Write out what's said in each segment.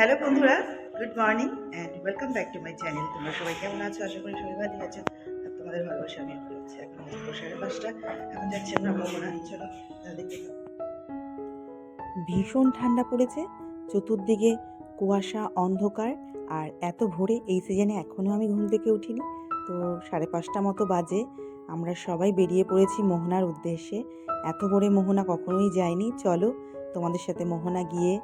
Hello বন্ধুরা, good morning and welcome back to my channel. তোমরা সবাই কেমন আছো? আশা করি সবাই ভালো আছো। আর তোমাদের ভালোবাসা আমি করছি। এখন 5:30, এখন যাচ্ছি আমরা মোহনা। চলো দেখতে। ভীষণ ঠান্ডা পড়েছে, চতুর্দিকে কুয়াশা, অন্ধকার। আর এত ভোরে এই সিজনে এখনও আমি ঘুম থেকে উঠিনি। তো 5:30 মতো বাজে, আমরা সবাই বেরিয়ে পড়েছি মোহনার উদ্দেশ্যে। এত ভোরে মোহনা কখনোই যায়নি। চলো তোমাদের সাথে মোহনা গিয়ে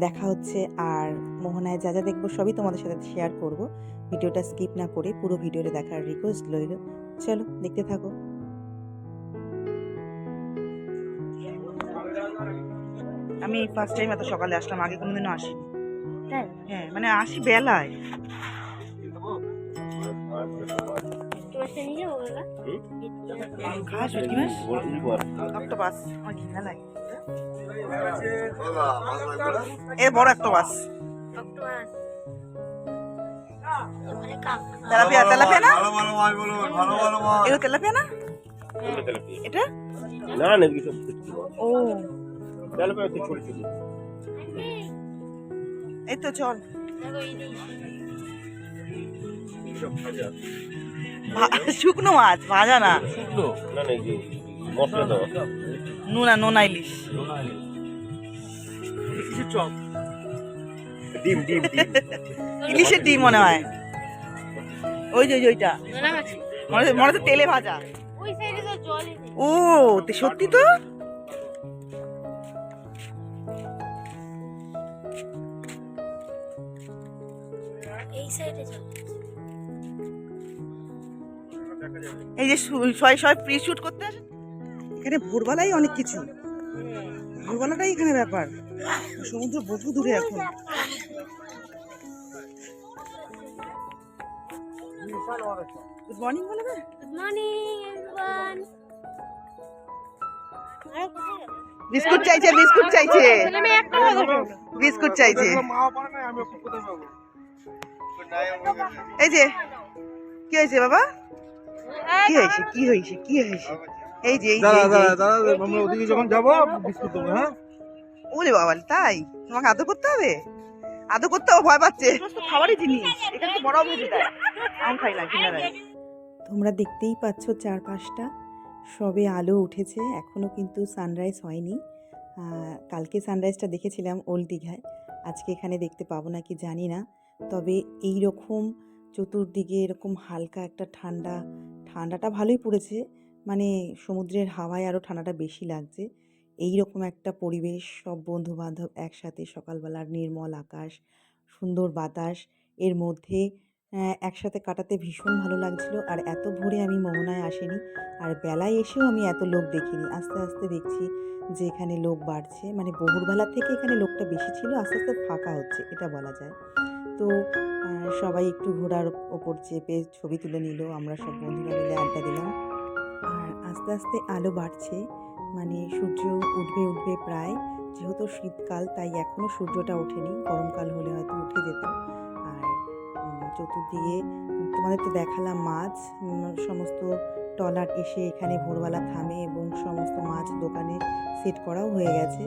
দেখা হচ্ছে। আর মোহনায় যা যা দেখবো সবই তোমাদের সাথে শেয়ার করব। ভিডিওটা স্কিপ না করে পুরো ভিডিওটা দেখার রিকোয়েস্ট রইল। চলো দেখতে থাকো। আমি ফার্স্ট টাইম এত সকালে আসলাম, আগে কোনোদিনও আসিনি। হ্যাঁ মানে আসি বেলায়। খাস ভেটকি মাছ, অক্টোপাস আমার ঘৃণা লাগে। এ বড় অক্টোপাস, তেলাপিয়া। তেলাপিয়া না, এটা তেলাপিয়া না, এটা না না কিছু ও তেলাপিয়া তো ছোট ছোট। এই তো চল। শুকনো মাছ, ভাজা না, শুকনো না না যে মশলা দাও, নোনা নোনা ইলিশ। চপ, ডিম ডিম ডিম ইলিশের ডিম মনে হয়। ওই যে ওইটা মনে হচ্ছে তেলে ভাজা। ও সত্যি তো। এই যে সবাই প্রি শুট করতে আসে এখানে ভোরবেলায় অনেক কিছু। ভোরবেলাটাই এখানে ব্যাপার। সমুদ্র বহু দূরে এখন। গুড মর্নিং বলে দে। Good morning everyone. বিস্কুট চাইছে, বিস্কুট চাইছে, বিস্কুট চাইছে। এই যে কি হয়েছে বাবা? কি হয়েছে, কি হয়েছে, কি হয়েছে? এই যে আমরা ওদিকে যখন যাবো বিস্কুট দেবো। হ্যাঁ ওরে বাবা, তাই তোমাকে আদর করতে হবে? আদর করতে হবে, ভয় পাচ্ছে। খাবারই জিনিস, এখানে তো বড় ভেজে দেয়, আমি খাই না, কিনা নাই। তোমরা দেখতেই পাচ্ছ চারপাশটা সবে আলো উঠেছে, এখনো কিন্তু সানরাইজ হয়নি। কালকে সানরাইজটা দেখেছিলাম ওল্ড দীঘায়, আজকে এখানে দেখতে পাবো নাকি জানি না। তবে এই রকম চতুর্দিকে এরকম হালকা একটা ঠান্ডাটা ভালোই পড়েছে, মানে সমুদ্রের হাওয়ায় আরও ঠান্ডাটা বেশি লাগছে। এই রকম একটা পরিবেশ, সব বন্ধু বান্ধব একসাথে, সকালবেলার নির্মল আকাশ, সুন্দর বাতাস, এর মধ্যে একসাথে কাটাতে ভীষণ ভালো লাগছিল। আর এত ভোরে আমি মোহনায় আসিনি, আর বেলায় এসেও আমি এত লোক দেখিনি। আস্তে আস্তে দেখছি যে এখানে লোক বাড়ছে, মানে বহুরবেলা থেকে এখানে লোকটা বেশি ছিল, আস্তে আস্তে ফাঁকা হচ্ছে এটা বলা যায়। তো সবাই একটু ঘোড়ার ওপর চেপে ছবি তুলে নিল, আমরা সব বন্ধুরা মিলে আড্ডা দিলাম। আর আস্তে আস্তে আলো বাড়ছে, মানে সূর্য উঠবে প্রায়। যেহেতু শীতকাল তাই এখনও সূর্যটা ওঠেনি, গরমকাল হলে হয়তো উঠে যেত। আর চতুর্দিকে তোমাদের তো দেখালাম মাছ, সমস্ত ট্রলার এসে এখানে ভোরবেলা থামে এবং সমস্ত মাছ দোকানে সেট করাও হয়ে গেছে।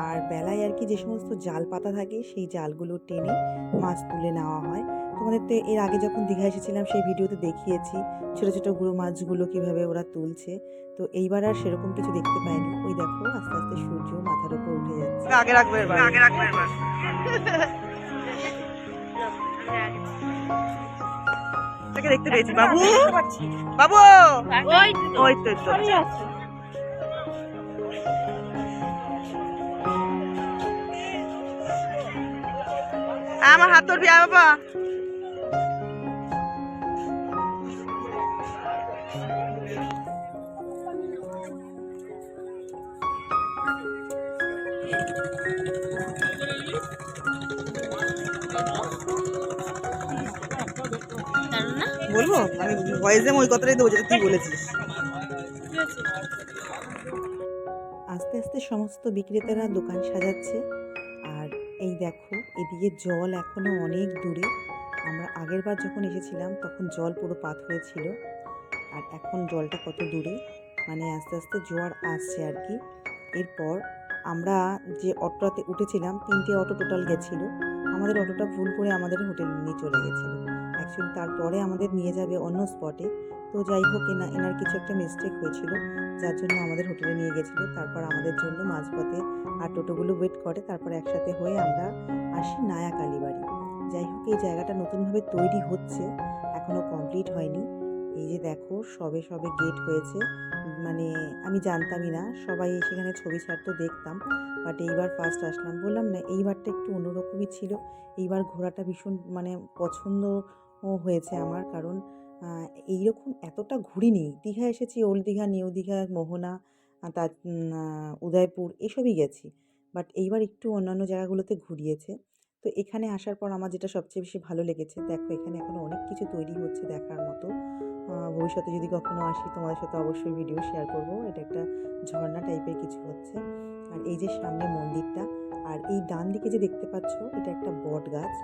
আর বেলায় আর কি যে সমস্ত জাল পাতা থাকে সেই জালগুলো টেনে মাছ তুলে নেওয়া হয়। তোমাদের তো এর আগে যখন দীঘা এসেছিলাম সেই ভিডিওতে দেখিয়েছি ছোটো ছোটো গুঁড়ো মাছগুলো কীভাবে ওরা তুলছে। তো এইবার আর সেরকম কিছু দেখতে পাইনি। ওই দেখো আস্তে আস্তে সূর্য মাথার উপর উঠে যাচ্ছে। আগে রাখবে এবার। দেখতে পেয়েছি বাবু, বাবু ওই তো আমার হাত ধরবি বাবা। বলবো আমি ভয়েসে ওই কথাটাই দেবো যেটা তুই বলেছিস। আস্তে আস্তে সমস্ত বিক্রেতারা দোকান সাজাচ্ছে। আর এই দেখো এদিকে জল এখনো অনেক দূরে। আমরা আগের বার যখন এসেছিলাম তখন জল পুরো পাথরে ছিল, আর এখন জলটা কত দূরে, মানে আস্তে আস্তে জোয়ার আসছে আর কি। এরপর আমরা যে অটোতে উঠেছিলাম, 3টে অটো টোটাল গেছিলো। আমাদের অটোটা ভুল করে আমাদের হোটেলে নিয়ে চলে গেছিলো। অ্যাকচুয়ালি তারপরে আমাদের নিয়ে যাবে অন্য স্পটে। তো যাই হোক এনার কিছু একটা মিস্টেক হয়েছিল, যার জন্য আমাদের হোটেলে নিয়ে গেছিলো। তারপর আমাদের জন্য মাঝপথে আর টোটোগুলো ওয়েট করে, তারপর একসাথে হয়ে আমরা আসি নায়া কালীবাড়ি। যাই হোক এই জায়গাটা নতুনভাবে তৈরি হচ্ছে, এখনও কমপ্লিট হয়নি। এই যে দেখো সবে সবে গেট হয়েছে, মানে আমি জানতামই না, সবাই সেখানে ছবি ছাড়তো দেখতাম, বাট এইবার ফার্স্ট আসলাম। বললাম না এইবারটা একটু অন্যরকমই ছিল। এইবার ঘোরাটা ভীষণ মানে পছন্দ হয়েছে আমার, কারণ এইরকম এতটা ঘুরিনি। দীঘা এসেছি, ওল্ড দীঘা, নিউ দীঘা, মোহনা, তার উদয়পুর এসবই গেছি, বাট এইবার একটু অন্যান্য জায়গাগুলোতে ঘুরিয়েছে। তো এখানে আসার পর আমার যেটা সবচেয়ে বেশি ভালো লেগেছে, দেখো এখানে এখনও অনেক কিছু তৈরি হচ্ছে দেখার মতো। ভবিষ্যতে যদি কখনো আসি তোমাদের সাথে অবশ্যই ভিডিও শেয়ার করব। এটা একটা ঝর্ণা টাইপের কিছু হচ্ছে। আর এই যে সামনে মন্দিরটা, আর এই ডান দিকে যে দেখতে পাচ্ছ এটা একটা বট গাছ,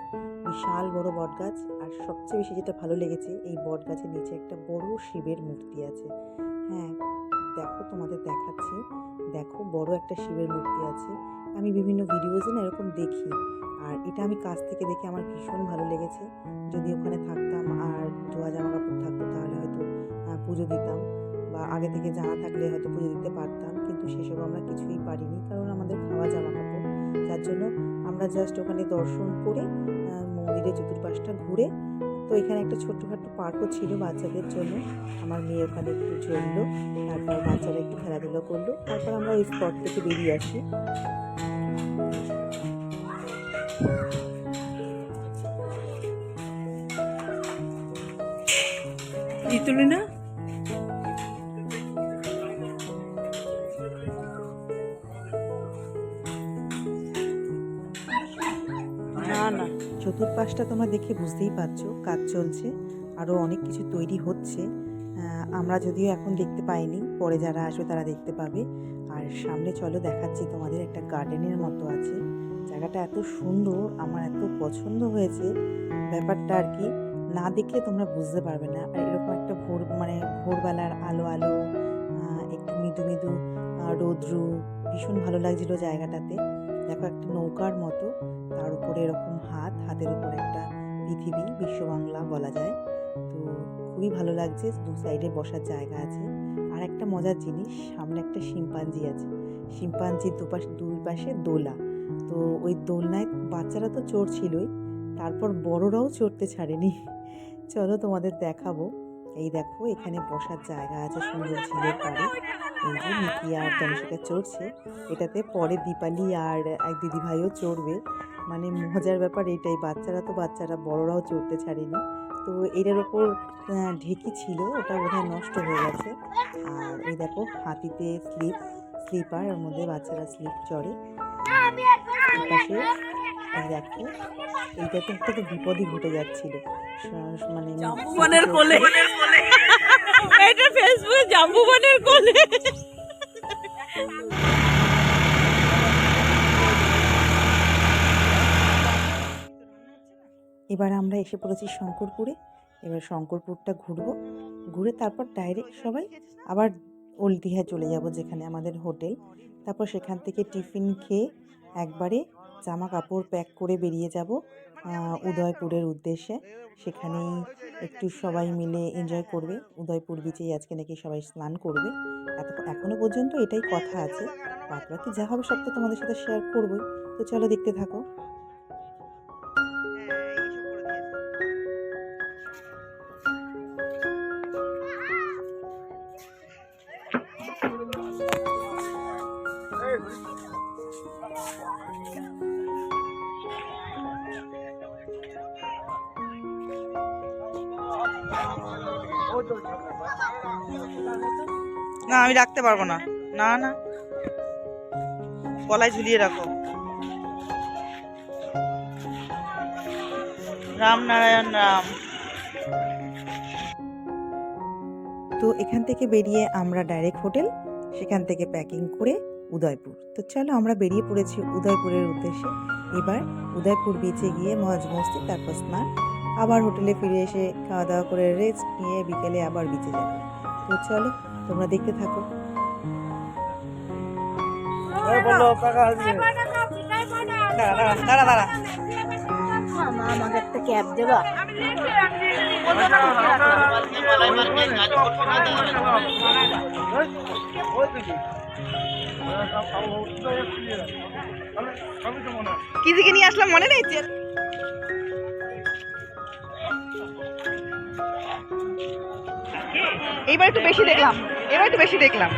বিশাল বড় বট গাছ। আর সবচেয়ে বেশি যেটা ভালো লেগেছে, এই বট গাছের নিচে একটা বড় শিবের মূর্তি আছে। হ্যাঁ দেখো তোমাদের দেখাচ্ছি, দেখো বড় একটা শিবের মূর্তি আছে। আমি বিভিন্ন ভিডিওজে না এরকম দেখি, আর এটা আমি কাছ থেকে দেখে আমার ভীষণ ভালো লেগেছে। যদি ওখানে থাকতাম আর ধোয়া জামা কাপড় থাকতো তাহলে হয়তো পুজো দিতাম, বা আগে থেকে জানা থাকলে হয়তো পুজো দিতে পারতাম, কিন্তু সেসব আমরা কিছুই পারিনি, কারণ আমাদের খাওয়া জামা কাপড়। যার জন্য আমরা জাস্ট ওখানে দর্শন করে মন্দিরের চতুর্পাশটা ঘুরে, তো এখানে একটা ছোট্টখাট্টো পার্কও ছিল বাচ্চাদের জন্য। আমার মেয়ে ওখানে একটু চললো, তারপর বাচ্চারা একটু খেলাধুলো করলো, তারপর আমরা ওই স্পট থেকে বেরিয়ে আসি। তুলি না না চতুর্পাশটা তোমরা দেখে বুঝতেই পারছো কাজ চলছে, আরও অনেক কিছু তৈরি হচ্ছে। আমরা যদিও এখন দেখতে পাইনি, পরে যারা আসবে তারা দেখতে পাবে। আর সামনে চলো দেখাচ্ছি তোমাদের, একটা গার্ডেনের মতো আছে। জায়গাটা এত সুন্দর, আমার এত পছন্দ হয়েছে ব্যাপারটা, আর কি না দেখলে তোমরা বুঝতে পারবে না। আর এরকম একটা ভোরবেলার আলো আলো, একটু মৃদু মৃদু রৌদ্রু, ভীষণ ভালো লাগছিল জায়গাটাতে। দেখো একটা নৌকার মতো, তার উপরে এরকম হাতের উপর একটা পৃথিবী, বিশ্ববাংলা বলা যায়। তো খুবই ভালো লাগছে, দু সাইডে বসার জায়গা আছে। আর একটা মজার জিনিস, সামনে একটা শিম্পাঞ্জি আছে, শিম্পাঞ্জির দুই পাশে দোলা। তো ওই দোলনায় বাচ্চারা তো চড়ছিলই, তারপর বড়রাও চড়তে ছাড়েনি। চলো তোমাদের দেখাবো। এই দেখো এখানে বসার জায়গা আছে সুন্দর ঝিলের পাড়ে। এই যে নিকি আর তনুষিকা চড়ছে, এটাতে পরে দীপালি আর এক দিদিভাইও চড়বে। মানে মজার ব্যাপার এটাই, বাচ্চারা বড়রাও চড়তে ছাড়েনি। তো এটার ওপর ঢেকি ছিল, ওটা বোধহয় নষ্ট হয়ে গেছে। আর এই দেখো হাতিতে স্লিপার, ওর মধ্যে বাচ্চারা স্লিপ চড়ে। পাশে দেখো এইটাতে একটা তো বিপদই ঘটে যাচ্ছিল, মানে জাম্বুবানের কোলে, এটা ফেসবুকে জাম্বুবানের কোলে। এবার আমরা এসে পড়েছি শঙ্করপুরে। এবার শঙ্করপুরটা ঘুরে তারপর ডাইরেক্ট সবাই আবার ওল্ড দীঘায় চলে যাব, যেখানে আমাদের হোটেল। তারপর সেখান থেকে টিফিন খেয়ে একবারে জামা কাপড় প্যাক করে বেরিয়ে যাব উদয়পুরের উদ্দেশ্যে। সেখানেই একটু সবাই মিলে এনজয় করবে। উদয়পুর বিচেই আজকে নাকি সবাই স্নান করবে, এখনো পর্যন্ত এটাই কথা আছে। বাকি যা হবে সব তো তোমাদের সাথে শেয়ার করবোই। তো চলো দেখতে থাকো। না আমি রাখতে পারবো না, না না গলায় ঝুলিয়ে রাখো। রাম নারায়ণ রাম। তো এখান থেকে বেরিয়ে আমরা ডাইরেক্ট হোটেল, সেখান থেকে প্যাকিং করে উদয়পুর। তো চলো আমরা বেরিয়ে পড়েছি উদয়পুরের উদ্দেশ্যে। এবার উদয়পুর বিচে গিয়ে মজ মস্তি, তারপর স্নান, আবার হোটেলে ফিরে এসে খাওয়া দাওয়া করে রেস্ট নিয়ে বিকেলে আবার বিচে যাবো। তো চলো তোমরা দেখতে থাকো। দাঁড়া মা আমাকে একটা ক্যাব দেবা? কি দিকে নিয়ে আসলাম মনে নেই? এইবার একটু বেশি দেখলাম, এবার একটু বেশি দেখলাম।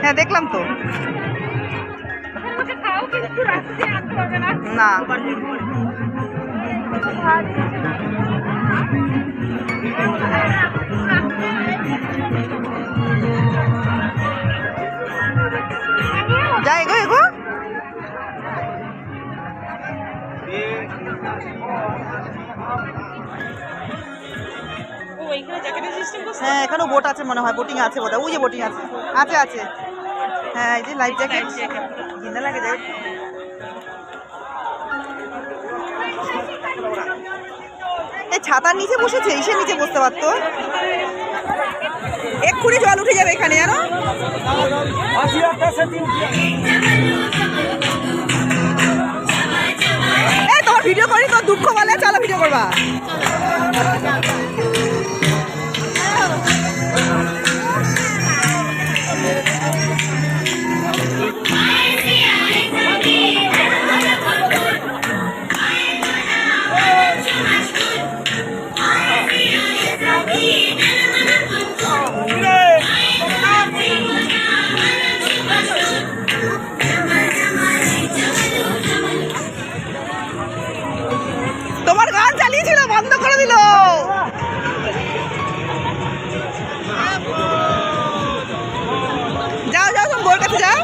হ্যাঁ দেখলাম তো। না যা এগো এগো। হ্যাঁ এখানেও বোট আছে মনে হয়, বোটিং আছে বোধহয়। ওই যে বোটিং আছে, আছে আছে। হ্যাঁ এই যে লাইফ জ্যাকেট ঘিন্না লাগে যায়। এই ছাতার নিচে বসেছে, ইসের নিচে বসতে পারতো। এক্ষুনি জল উঠে যাবে এখানে জানো। এই তোমার ভিডিও করি তো, দুঃখ বলে চলো ভিডিও করবা। তোমার গান চালিয়েছিল, বন্ধ করে দিল। যাও যাও তুমি বোর কাছে যাও।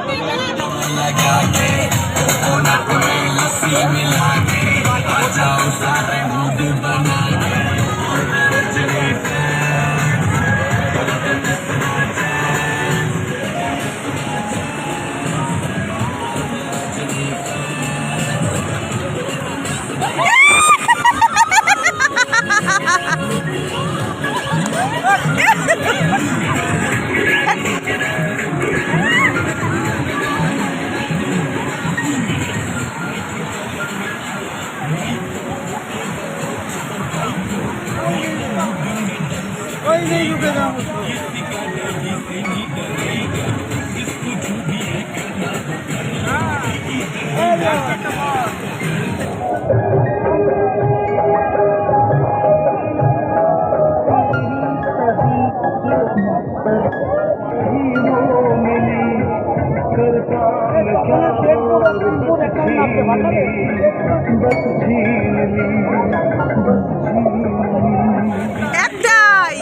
একটাই,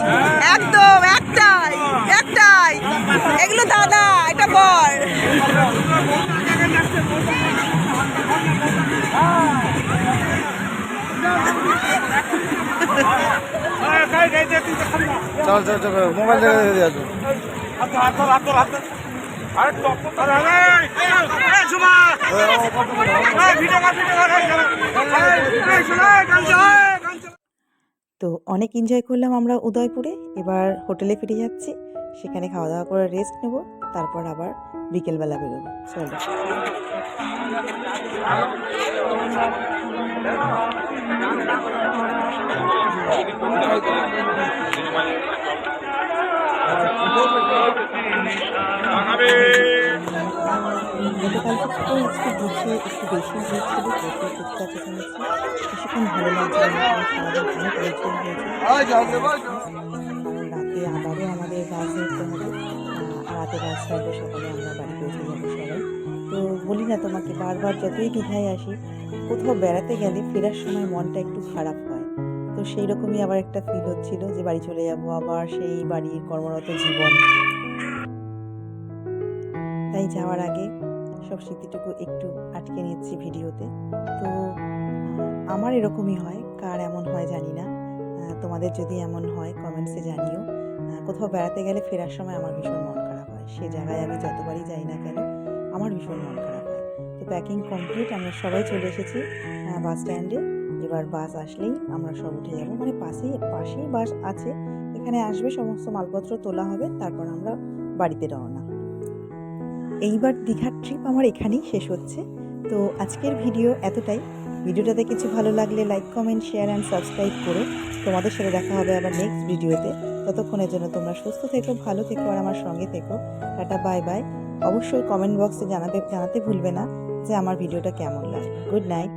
একদম একটাই একটাই। এগুলো দাদা, এটা বর। চল চল চল মোবাইল দেখে দিয়ে আসো। তো অনেক এনজয় করলাম আমরা উদয়পুরে। এবার হোটেলে ফিরে যাচ্ছি, সেখানে খাওয়া দাওয়া করে রেস্ট নেব, তারপর আবার বিকেলবেলা বেরোবো। চলো। গতকালকে তো আজকে বুঝে একটু বেশি হয়েছিল, প্রচুর টুকটাক শুনেছি, বেশিক্ষণ ভালো লাগছে না। সারাদিন অনেক পরিশ্রম হয়েছে, কারণ রাতে আবারও আমাদের বাস ধরতে হবে। রাতে বাস ছাড়বে, সকালে আমরা বাড়ি পৌঁছে যাবো সবাই। তো বলি না তোমাকে, বারবার যতই দীঘায় আসি, কোথাও বেড়াতে গেলে ফেরার সময় মনটা একটু খারাপ হয়। তো সেই রকমই আবার একটা ফিল হচ্ছিল যে বাড়ি চলে যাবো, আবার সেই বাড়ির কর্মরত জীবন। তাই যাওয়ার আগে সব স্মৃতিটুকু একটু আটকে নিচ্ছি ভিডিওতে। তো আমার এরকমই হয়, কার এমন হয় জানি না। তোমাদের যদি এমন হয় কমেন্টসে জানিও। কোথাও বেড়াতে গেলে ফেরার সময় আমার ভীষণ মন খারাপ হয়। সে জায়গায় আমি যতবারই যাই না কেন আমার ভীষণ মন খারাপ হয়। তো প্যাকিং কমপ্লিট, আমরা সবাই চলে এসেছি বাস স্ট্যান্ডে। এবার বাস আসলেই আমরা সব উঠে যাব, মানে পাশেই বাস আছে, এখানে আসবে, সমস্ত মালপত্র তোলা হবে, তারপর আমরা বাড়িতে রওনা। এইবার দীঘার ট্রিপ আমার এখানেই শেষ হচ্ছে। তো আজকের ভিডিও এতটাই। ভিডিওটাতে কিছু ভালো লাগলে like, comment, share and subscribe করো। তোমাদের সাথে দেখা হবে আবার নেক্সট ভিডিওতে। ততক্ষণের জন্য তোমরা সুস্থ থেকো, ভালো থেকো আর আমার সঙ্গে থেকো। Tata, bye bye. অবশ্যই কমেন্ট বক্সে জানাতে ভুলবে না যে আমার ভিডিওটা কেমন লাগে। Good night.